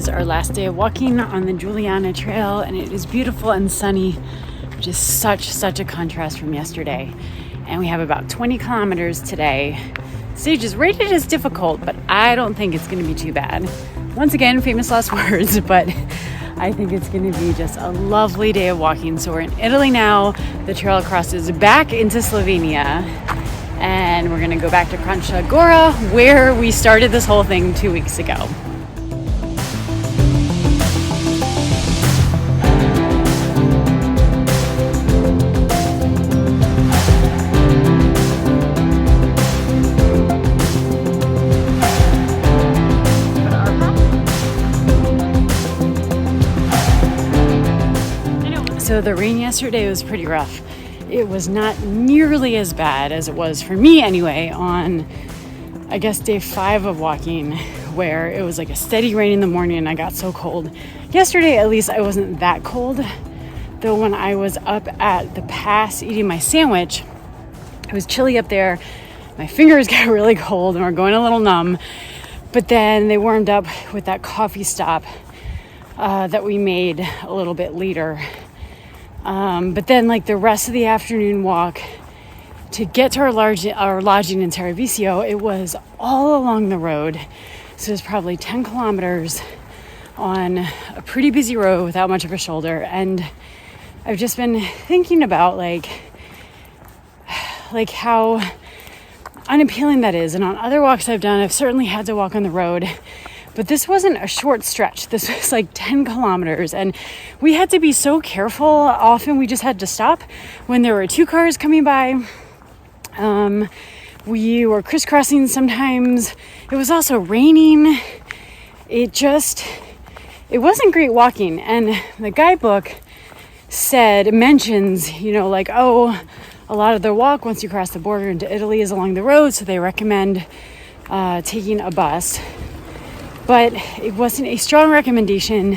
is our last day of walking on the Juliana Trail, and it is beautiful and sunny, which is such a contrast from yesterday. And we have about 20 kilometers today. Stage is rated as difficult, but I don't think it's going to be too bad. Once again, famous last words, but I think it's going to be just a lovely day of walking. So we're in Italy now. The trail crosses back into Slovenia, and we're going to go back to Kranjska, Gora, where we started this whole thing 2 weeks ago. So the rain yesterday was pretty rough. It was not nearly as bad as it was for me anyway on, I guess, day 5 of walking, where it was like a steady rain in the morning and I got so cold. Yesterday, at least, I wasn't that cold. Though when I was up at the pass eating my sandwich, it was chilly up there. My fingers got really cold and were going a little numb. But then they warmed up with that coffee stop that we made a little bit later. But then like the rest of the afternoon walk to get to our lodging in Tarvisio, it was all along the road. So it was probably 10 kilometers on a pretty busy road without much of a shoulder. And I've just been thinking about like how unappealing that is. And on other walks I've done, I've certainly had to walk on the road. But this wasn't a short stretch. This was like 10 kilometers. And we had to be so careful. Often we just had to stop when there were 2 cars coming by. We were crisscrossing sometimes. It was also raining. It wasn't great walking. And the guidebook mentions, a lot of the walk once you cross the border into Italy is along the road. So they recommend taking a bus. But it wasn't a strong recommendation,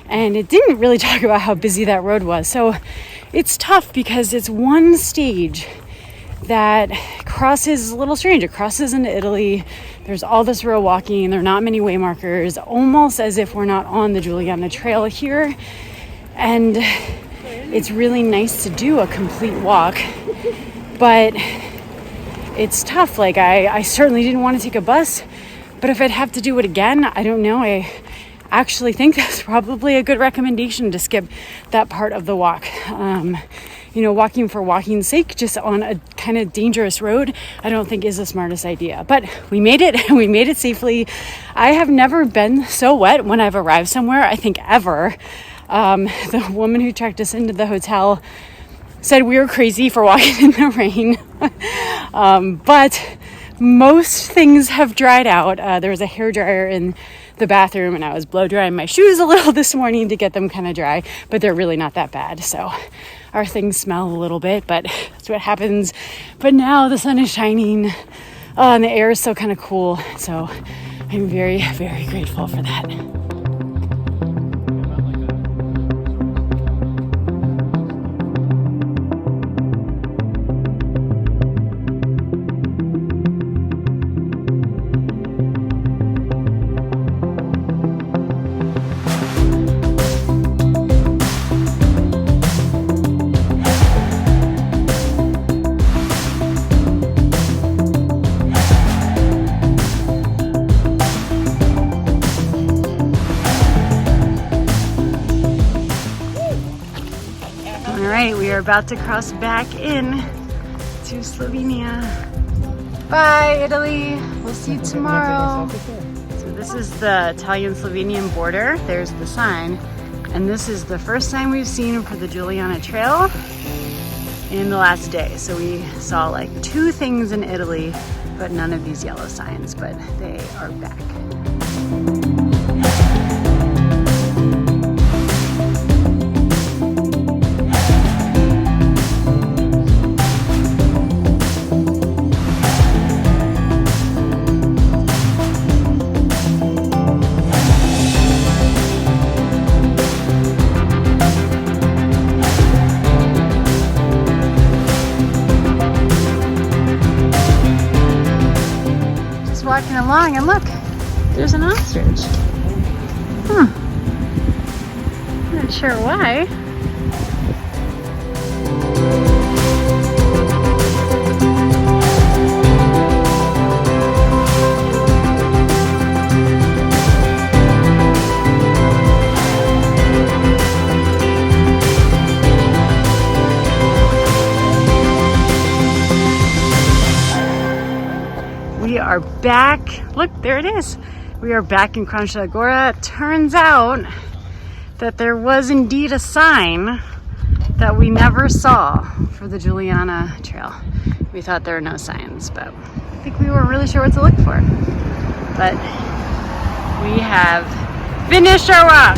and it didn't really talk about how busy that road was. So it's tough because it's one stage that crosses a little strange. It crosses into Italy. There's all this road walking. There are not many way markers, almost as if we're not on the Juliana Trail here. And it's really nice to do a complete walk, but it's tough. Like I certainly didn't want to take a bus. But if I'd have to do it again, I don't know. I actually think that's probably a good recommendation to skip that part of the walk. Walking for walking's sake, just on a kind of dangerous road, I don't think is the smartest idea. But we made it. We made it safely. I have never been so wet when I've arrived somewhere, I think ever. The woman who checked us into the hotel said we were crazy for walking in the rain. But most things have dried out. There was a hairdryer in the bathroom and I was blow drying my shoes a little this morning to get them kind of dry, but they're really not that bad. So our things smell a little bit, but that's what happens. But now the sun is shining and the air is still kind of cool. So I'm very, very grateful for that. We are about to cross back in to Slovenia. Bye, Italy. We'll see you tomorrow. So this is the Italian-Slovenian border. There's the sign. And this is the first sign we've seen for the Juliana Trail in the last day. So we saw like 2 things in Italy, but none of these yellow signs, but they are back. Walking along and look, there's an ostrich. Not sure why. We are back. Look, there it is. We are back in Kranjska Gora. Turns out that there was indeed a sign that we never saw for the Juliana Trail. We thought there were no signs, but I think we weren't really sure what to look for. But we have finished our walk.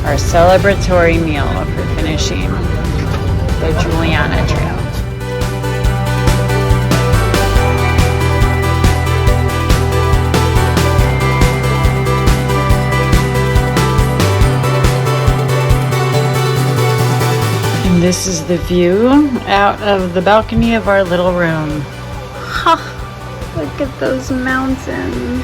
Our celebratory meal for finishing the Juliana Trail. And this is the view out of the balcony of our little room. Ha! Look at those mountains.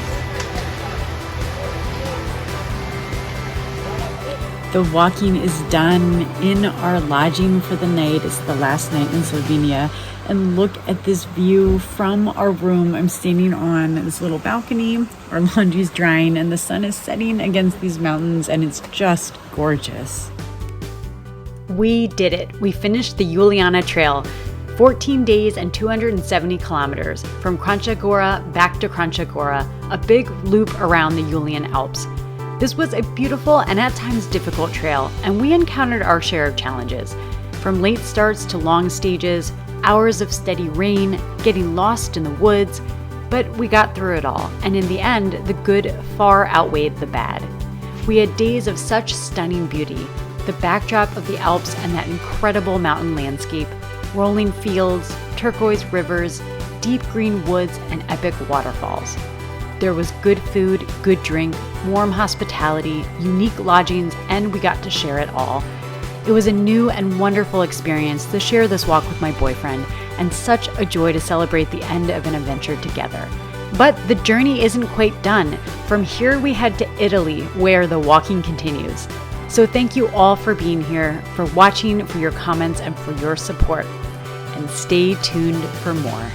The walking is done in our lodging for the night. It's the last night in Slovenia. And look at this view from our room. I'm standing on this little balcony. Our laundry's drying and the sun is setting against these mountains and it's just gorgeous. We did it. We finished the Juliana Trail. 14 days and 270 kilometers from Kranjska Gora back to Kranjska Gora, a big loop around the Julian Alps. This was a beautiful and at times difficult trail, and we encountered our share of challenges. From late starts to long stages, hours of steady rain, getting lost in the woods, but we got through it all, and in the end, the good far outweighed the bad. We had days of such stunning beauty, the backdrop of the Alps and that incredible mountain landscape, rolling fields, turquoise rivers, deep green woods, and epic waterfalls. There was good food, good drink, warm hospitality, unique lodgings, and we got to share it all. It was a new and wonderful experience to share this walk with my boyfriend, and such a joy to celebrate the end of an adventure together. But the journey isn't quite done. From here we head to Italy, where the walking continues. So thank you all for being here, for watching, for your comments, and for your support. And stay tuned for more.